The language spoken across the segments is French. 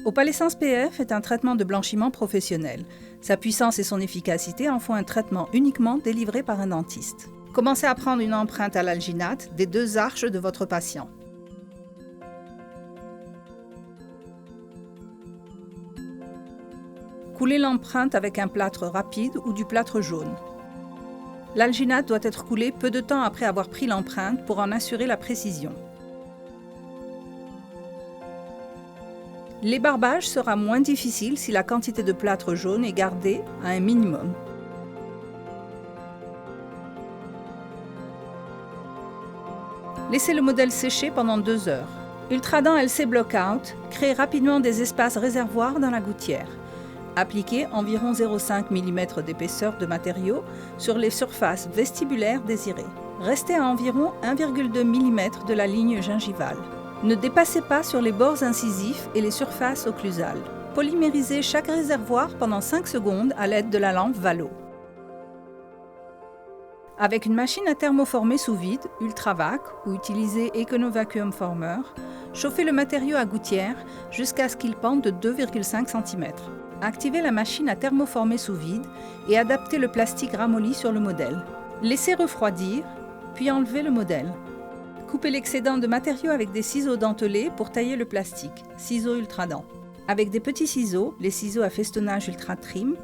Opalescence PF est un traitement de blanchiment professionnel. Sa puissance et son efficacité en font un traitement uniquement délivré par un dentiste. Commencez à prendre une empreinte à l'alginate des 2 arches de votre patient. Coulez l'empreinte avec un plâtre rapide ou du plâtre jaune. L'alginate doit être coulée peu de temps après avoir pris l'empreinte pour en assurer la précision. L'ébarbage sera moins difficile si la quantité de plâtre jaune est gardée à un minimum. Laissez le modèle sécher pendant 2 heures. Ultradent LC Blockout crée rapidement des espaces réservoirs dans la gouttière. Appliquez environ 0,5 mm d'épaisseur de matériau sur les surfaces vestibulaires désirées. Restez à environ 1,2 mm de la ligne gingivale. Ne dépassez pas sur les bords incisifs et les surfaces occlusales. Polymérisez chaque réservoir pendant 5 secondes à l'aide de la lampe Valo. Avec une machine à thermoformer sous vide, Ultravac, ou utilisez Econovacuum Former, chauffez le matériau à gouttière jusqu'à ce qu'il pende de 2,5 cm. Activez la machine à thermoformer sous vide et adaptez le plastique ramolli sur le modèle. Laissez refroidir, puis enlevez le modèle. Coupez l'excédent de matériau avec des ciseaux dentelés pour tailler le plastique, ciseaux Ultradent. Avec des petits ciseaux, les ciseaux à festonnage Ultra Trim,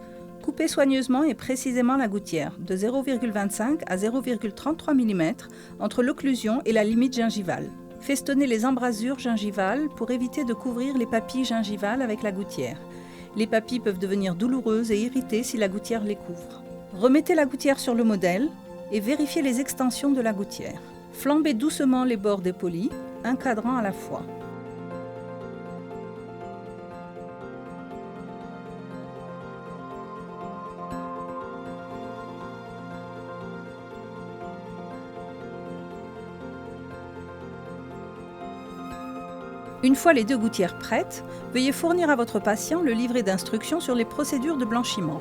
coupez soigneusement et précisément la gouttière, de 0,25 à 0,33 mm entre l'occlusion et la limite gingivale. Festonnez les embrasures gingivales pour éviter de couvrir les papilles gingivales avec la gouttière. Les papilles peuvent devenir douloureuses et irritées si la gouttière les couvre. Remettez la gouttière sur le modèle et vérifiez les extensions de la gouttière. Flambez doucement les bords dépolis, un cadran à la fois. Une fois les 2 gouttières prêtes, veuillez fournir à votre patient le livret d'instructions sur les procédures de blanchiment.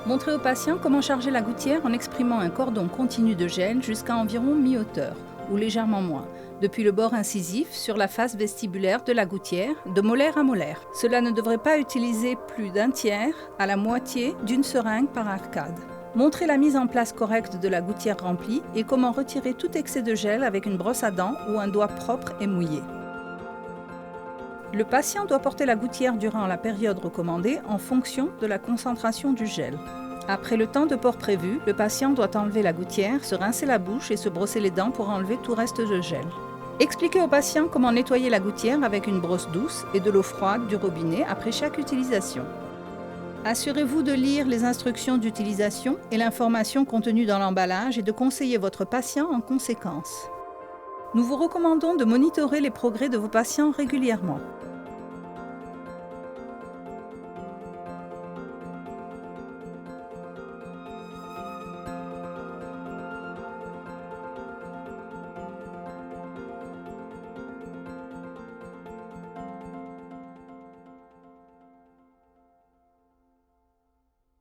Montrez au patient comment charger la gouttière en exprimant un cordon continu de gel jusqu'à environ mi-hauteur, ou légèrement moins, depuis le bord incisif sur la face vestibulaire de la gouttière, de molaire à molaire. Cela ne devrait pas utiliser plus d'1 tiers à la moitié d'une seringue par arcade. Montrez la mise en place correcte de la gouttière remplie et comment retirer tout excès de gel avec une brosse à dents ou un doigt propre et mouillé. Le patient doit porter la gouttière durant la période recommandée en fonction de la concentration du gel. Après le temps de port prévu, le patient doit enlever la gouttière, se rincer la bouche et se brosser les dents pour enlever tout reste de gel. Expliquez au patient comment nettoyer la gouttière avec une brosse douce et de l'eau froide du robinet après chaque utilisation. Assurez-vous de lire les instructions d'utilisation et l'information contenue dans l'emballage et de conseiller votre patient en conséquence. Nous vous recommandons de monitorer les progrès de vos patients régulièrement.